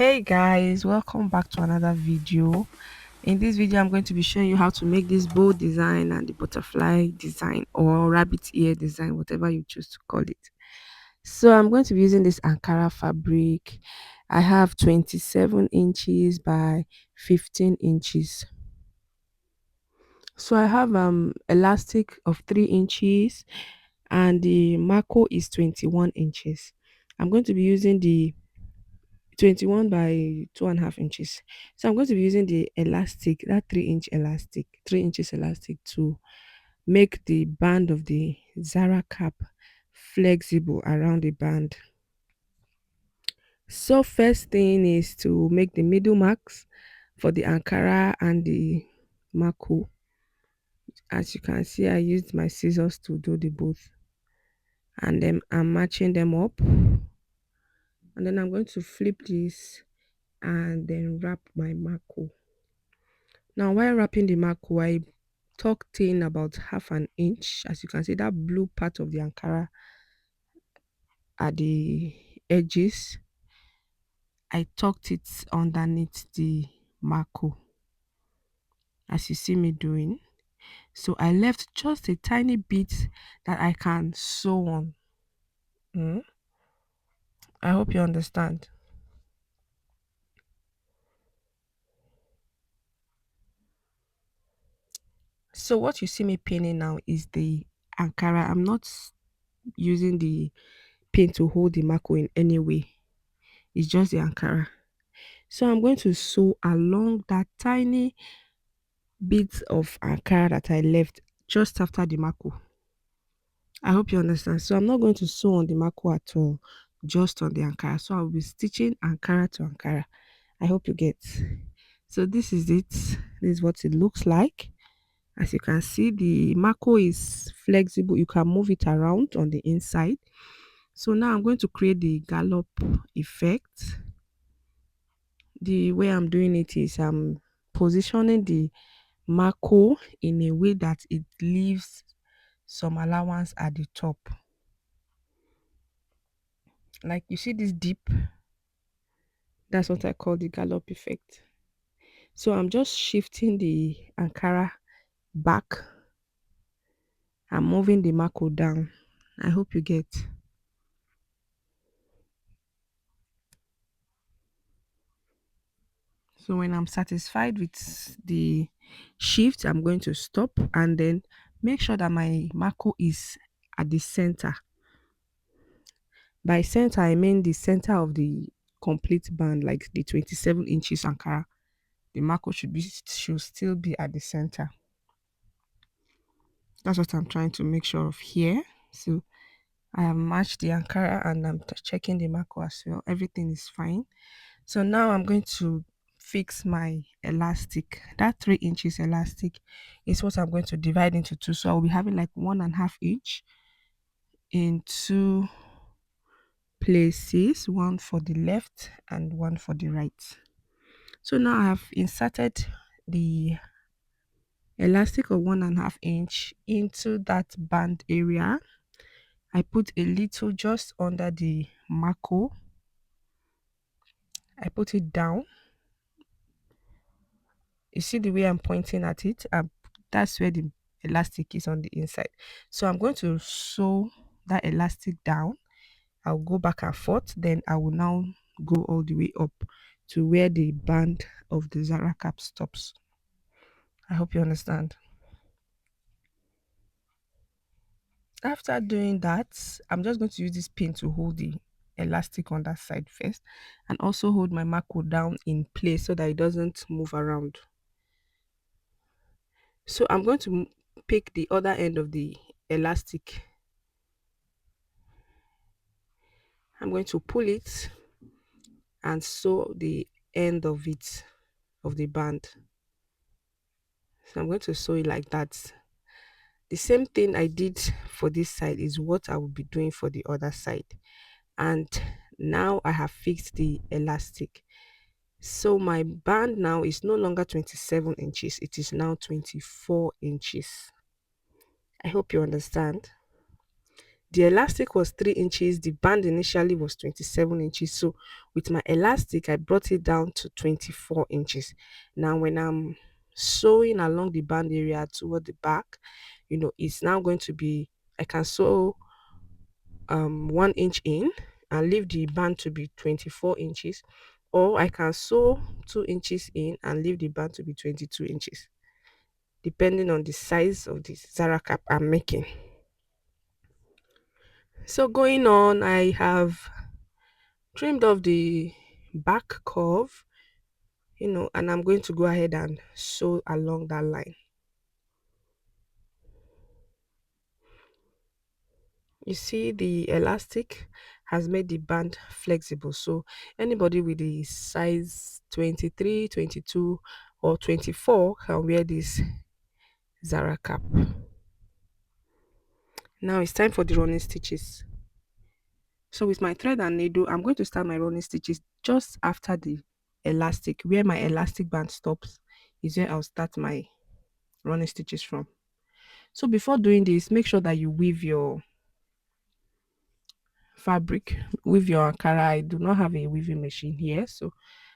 Hey guys, welcome back to another video. In this video, I'm going to be showing you how to make this bow design and the butterfly design or rabbit ear design, whatever you choose to call it. So I'm going to be using this Ankara fabric. I have 27 inches by 15 inches. So I have elastic of 3 inches and the marco is 21 inches. I'm going to be using the 21 by 2.5 inches. So I'm going to be using the elastic, that 3-inch elastic, 3 inches elastic to make the band of the Zara cap flexible around the band. So first thing is to make the middle marks for the Ankara and the Marco. As you can see, I used my scissors to do the both. And then I'm matching them up. And then I'm going to flip this and then wrap my Marco. Now, while wrapping the marco, I tucked in about half an inch. As you can see, that blue part of the Ankara at the edges, I tucked it underneath the marco, as you see me doing. So I left just a tiny bit that I can sew on. Mm, I hope you understand. So what you see me pinning now is the Ankara. I'm not using the pin to hold the marco in any way. It's just the Ankara. So I'm going to sew along that tiny bit of Ankara that I left just after the marco. I hope you understand. So I'm not going to sew on the marco at all, just on the Ankara. So I'll be stitching Ankara to Ankara. I hope you get. So this is it. This is what it looks like. As you can see, the marco is flexible. You can move it around on the inside. So now I'm going to create the gallop effect. The way I'm doing it is I'm positioning the marco in a way that it leaves some allowance at the top. Like you see this dip, that's what I call the gallop effect. So I'm just shifting the Ankara back and moving the marco down. I hope you get. So when I'm satisfied with the shift, I'm going to stop and then make sure that my marco is at the center. By center, I mean the center of the complete band, like the 27 inches Ankara. The marco should still be at the center. That's what I'm trying to make sure of here. So I have matched the Ankara and I'm checking the marco as well. Everything is fine. So now I'm going to fix my elastic. That 3 inches elastic is what I'm going to divide into two. So I'll be having like 1.5 inch in two places, one for the left and one for the right. So now I have inserted the elastic of 1.5 inch into that band area. I put a little just under the marco. I put it down. You see the way I'm pointing at it? That's where the elastic is on the inside. So I'm going to sew that elastic down. I'll go back and forth. Then I will now go all the way up to where the band of the Zara cap stops. I hope you understand. After doing that, I'm just going to use this pin to hold the elastic on that side first and also hold my marco down in place so that it doesn't move around. So I'm going to pick the other end of the elastic. I'm going to pull it and sew the end of it, of the band. So I'm going to sew it like that. The same thing I did for this side is what I will be doing for the other side. And now I have fixed the elastic. So my band now is no longer 27 inches. It is now 24 inches. I hope you understand. The elastic was 3 inches, the band initially was 27 inches. So with my elastic, I brought it down to 24 inches. Now, when I'm sewing along the band area toward the back, it's now going to be, I can sew 1 inch in and leave the band to be 24 inches, or I can sew 2 inches in and leave the band to be 22 inches, depending on the size of the Zara cap I'm making. So going on, I have trimmed off the back curve, and I'm going to go ahead and sew along that line. You see, the elastic has made the band flexible. So anybody with the size 23, 22, or 24 can wear this Zara cap. Now it's time for the running stitches. So with my thread and needle, I'm going to start my running stitches just after the elastic. Where my elastic band stops is where I'll start my running stitches from. So before doing this, make sure that you weave your fabric, weave your Ankara. I do not have a weaving machine here, so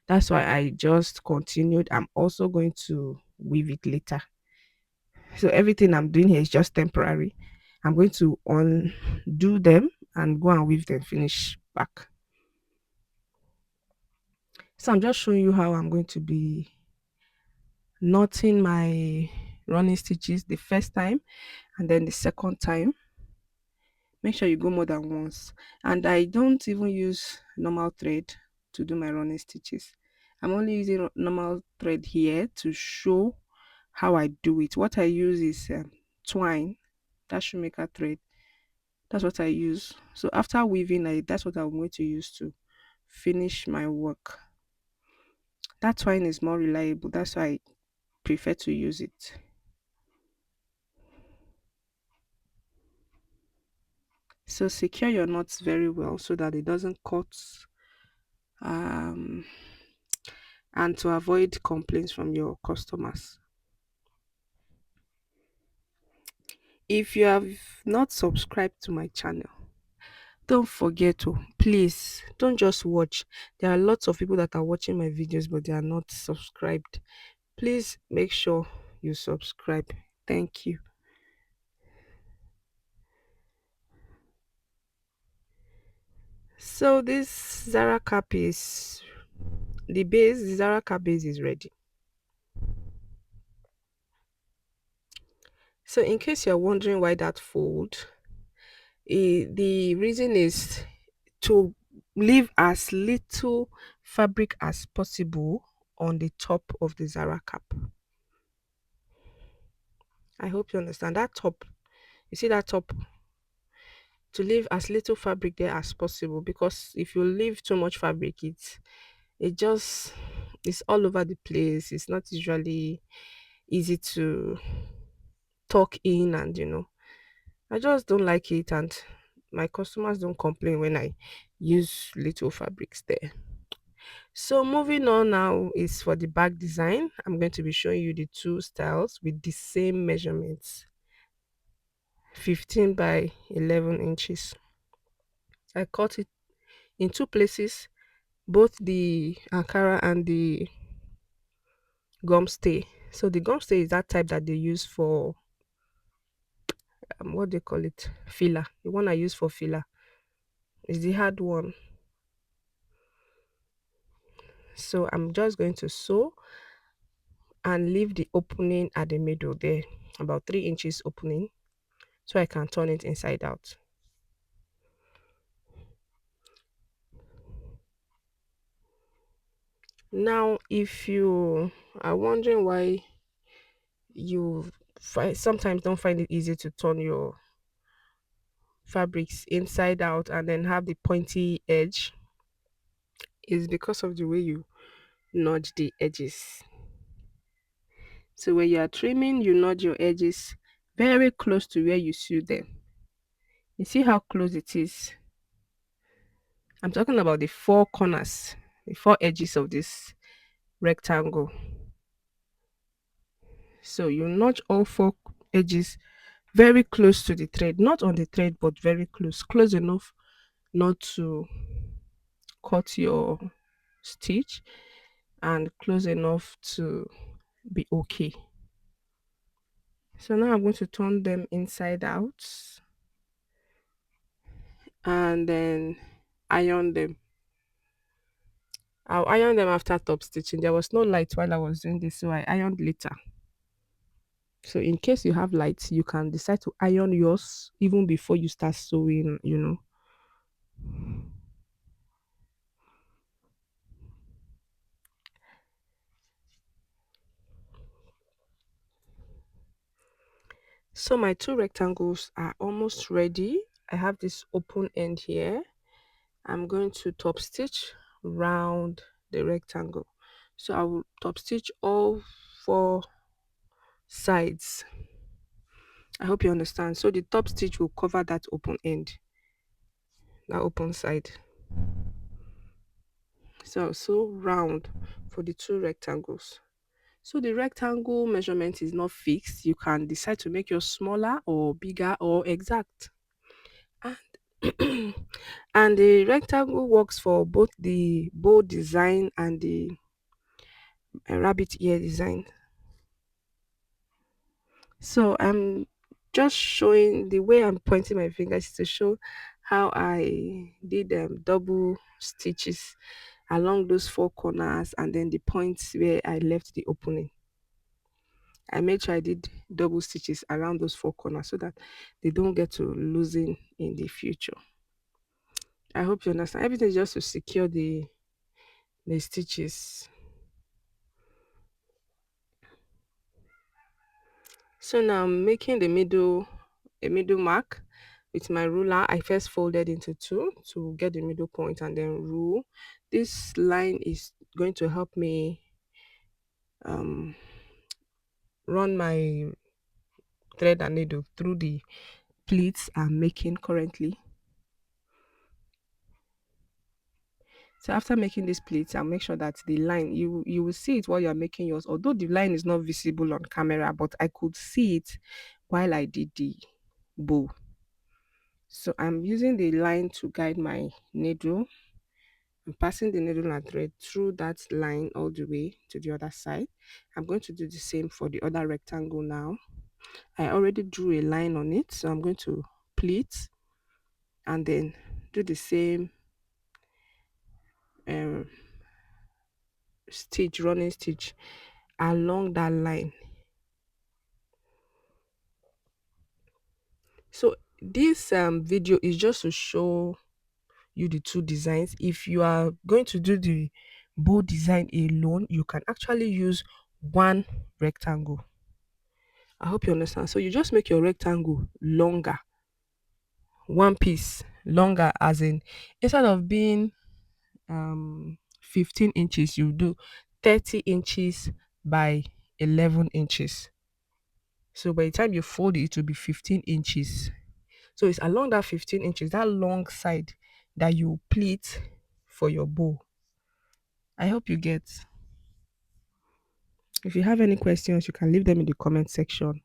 that's why I just continued. I'm also going to weave it later. So everything I'm doing here is just temporary. I'm going to undo them and go and weave them, finish back. So I'm just showing you how I'm going to be knotting my running stitches the first time, and then the second time. Make sure you go more than once. And I don't even use normal thread to do my running stitches. I'm only using normal thread here to show how I do it. What I use is twine, that shoemaker thread. That's what I use. So after weaving, that's what I'm going to use to finish my work. That twine is more reliable. That's why I prefer to use it. So secure your knots very well so that it doesn't cut, um, and to avoid complaints from your customers. If you have not subscribed to my channel, don't forget to, please don't just watch. There are lots of people that are watching my videos but they are not subscribed. Please make sure you subscribe. Thank you. So this Zara cap is the Zara cap base is ready. So in case you're wondering why that fold, the reason is to leave as little fabric as possible on the top of the Zara cap. I hope you understand that top. You see that top, to leave as little fabric there as possible, because if you leave too much fabric, it just it's all over the place. It's not usually easy to tuck in, and I just don't like it, and my customers don't complain when I use little fabrics there. So moving on now is for the back design. I'm going to be showing you the two styles with the same measurements, 15 by 11 inches. I cut it in two places, both the Ankara and the gum stay. So the gum stay is that type that they use for what they call it, filler. The one I use for filler is the hard one. So I'm just going to sew and leave the opening at the middle there, about 3 inches opening, so I can turn it inside out. Now, if you are wondering why sometimes don't find it easy to turn your fabrics inside out and then have the pointy edge, is because of the way you nudge the edges. So when you are trimming, you nudge your edges very close to where you sew them. You see how close it is? I'm talking about the four corners, the four edges of this rectangle. So you notch all four edges very close to the thread, not on the thread, but very close, close enough not to cut your stitch and close enough to be okay. So now I'm going to turn them inside out and then iron them. I'll iron them after top stitching. There was no light while I was doing this, so I ironed later. So in case you have lights, you can decide to iron yours even before you start sewing. So my two rectangles are almost ready. I have this open end here. I'm going to top stitch round the rectangle. So I will top stitch all four sides. I hope you understand. So the top stitch will cover that open end, that open side. So round for the two rectangles. So the rectangle measurement is not fixed. You can decide to make yours smaller or bigger or exact. And and the rectangle works for both the bow design and the rabbit ear design. So I'm just showing the way I'm pointing my fingers to show how I did double stitches along those four corners and then the points where I left the opening. I made sure I did double stitches around those four corners so that they don't get to loosen in the future. I hope you understand. Everything is just to secure the stitches. So now I'm making a middle mark with my ruler. I first folded into two to get the middle point and then rule. This line is going to help me um, run my thread and needle through the pleats I'm making currently. So after making these pleats, I'll make sure that the line you will see it while you're making yours. Although the line is not visible on camera, but I could see it while I did the bow. So I'm using the line to guide my needle. I'm passing the needle and thread through that line all the way to the other side. I'm going to do the same for the other rectangle now. I already drew a line on it, so I'm going to pleat and then do the same um, stitch, running stitch along that line. So this video is just to show you the two designs. If you are going to do the bow design alone, you can actually use one rectangle. I hope you understand. So you just make your rectangle longer, one piece longer, as in instead of being 15 inches, you do 30 inches by 11 inches. So by the time you fold it, it will be 15 inches. So it's along that 15 inches, that long side, that you pleat for your bow. I hope you get. If you have any questions, you can leave them in the comment section.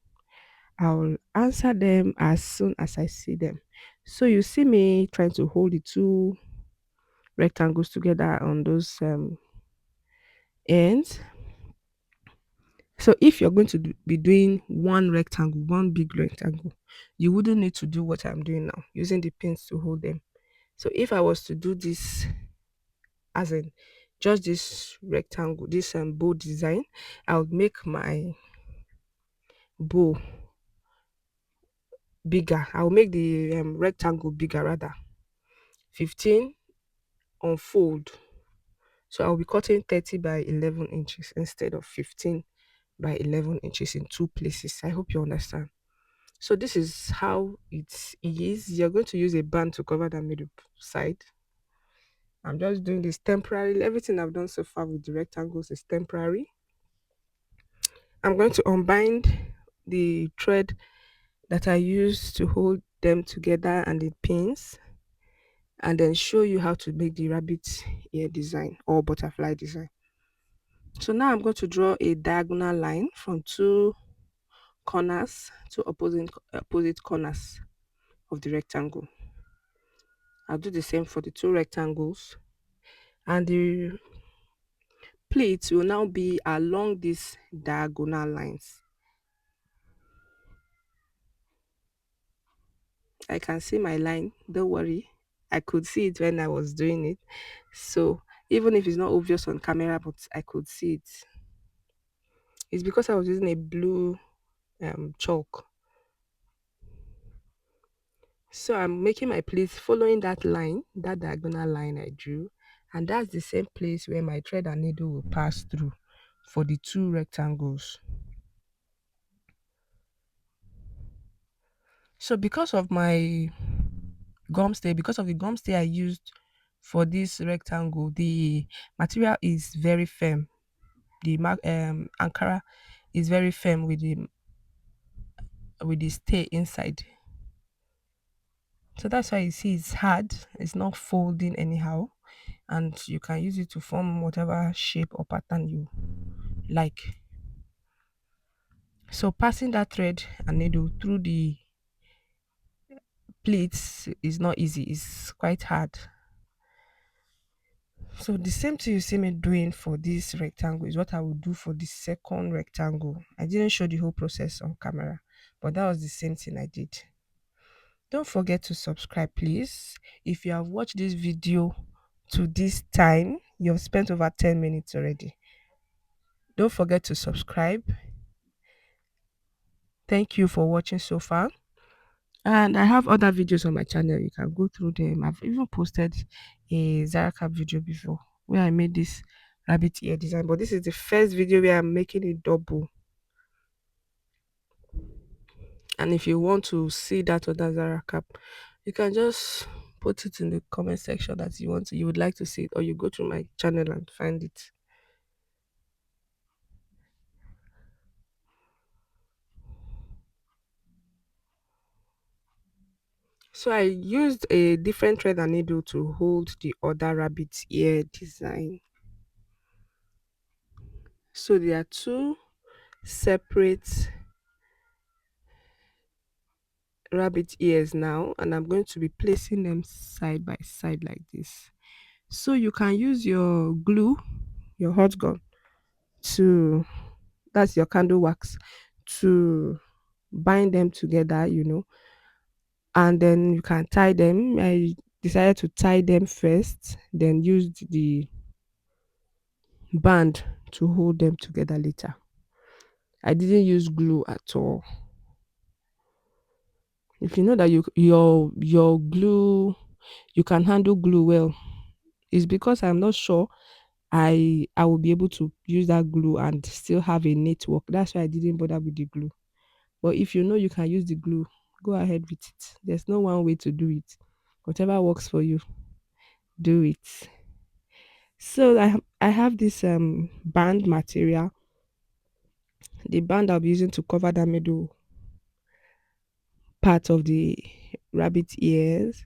I'll answer them as soon as I see them. So you see me trying to hold the two rectangles together on those ends. So if you're going to be doing one rectangle, one big rectangle, you wouldn't need to do what I'm doing now, using the pins to hold them. So if I was to do this as in just this rectangle, this bow design, I would make my bow bigger. I'll make the rectangle bigger rather. 15 unfold. So I'll be cutting 30 by 11 inches instead of 15 by 11 inches in two places. I hope you understand. So this is how it is. You're going to use a band to cover the middle side. I'm just doing this temporarily. Everything I've done so far with the rectangles is temporary. I'm going to unbind the thread that I used to hold them together and the pins, and then show you how to make the rabbit ear design or butterfly design. So now I'm going to draw a diagonal line from two corners, two opposite corners of the rectangle. I'll do the same for the two rectangles, and the pleats will now be along these diagonal lines. I can see my line, don't worry. I could see it when I was doing it. So even if it's not obvious on camera, but I could see it. It's because I was using a blue chalk. So I'm making my pleats following that line, that diagonal line I drew. And that's the same place where my thread and needle will pass through for the two rectangles. So because of the gum stay I used for this rectangle, the material is very firm. The Ankara is very firm with the stay inside. So that's why you see it's hard. It's not folding anyhow, and you can use it to form whatever shape or pattern you like. So passing that thread and needle through the pleats is not easy. It's quite hard. So the same thing you see me doing for this rectangle is what I will do for the second rectangle. I didn't show the whole process on camera, but that was the same thing I did. Don't forget to subscribe, please. If you have watched this video to this time, you've spent over 10 minutes already. Don't forget to subscribe. Thank you for watching so far. And I have other videos on my channel. You can go through them. I've even posted a Zara cap video before where I made this rabbit ear design. But this is the first video where I'm making it double. And if you want to see that other Zara cap, you can just put it in the comment section that you would like to see it, or you go to my channel and find it. So I used a different thread and needle to hold the other rabbit ear design. So there are two separate rabbit ears now, and I'm going to be placing them side by side like this. So you can use your glue, your hot gun, to that's your candle wax, to bind them together, and then you can tie them. I decided to tie them first, then used the band to hold them together later. I didn't use glue at all. If you know that your glue, you can handle glue well, it's because I'm not sure I will be able to use that glue and still have a neat work. That's why I didn't bother with the glue. But if you know you can use the glue, go ahead with it. There's no one way to do it. Whatever works for you, do it. So I have this band material. The band I'll be using to cover the middle part of the rabbit ears.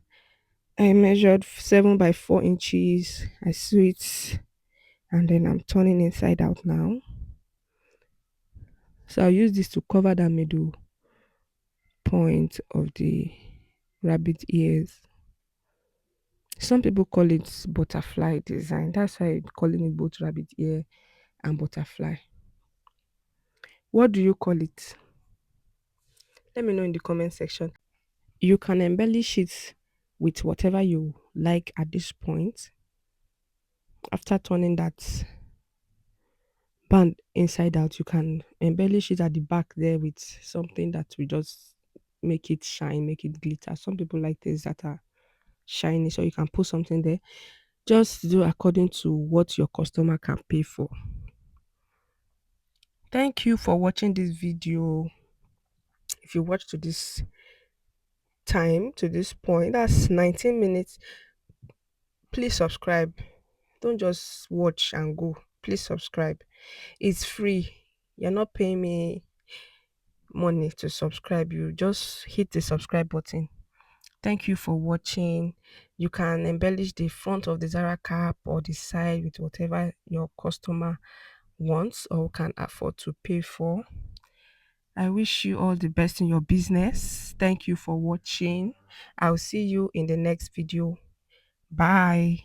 I measured 7 by 4 inches. I sew it, and then I'm turning inside out now. So I'll use this to cover the middle point of the rabbit ears. Some people call it butterfly design. That's why I'm calling it both rabbit ear and butterfly. What do you call it? Let me know in the comment section. You can embellish it with whatever you like at this point. After turning that band inside out, you can embellish it at the back there with something that will just make it shine, make it glitter. Some people like things that are shiny, so you can put something there. Just do according to what your customer can pay for. Thank you for watching this video. If you watch to this time, to this point, that's 19 minutes. Please subscribe. Don't just watch and go. Please subscribe. It's free. You're not paying me money to subscribe. You just hit the subscribe button. Thank you for watching. You can embellish the front of the Zara cap or the side with whatever your customer wants or can afford to pay for. I wish you all the best in your business. Thank you for watching. I'll see you in the next video. Bye.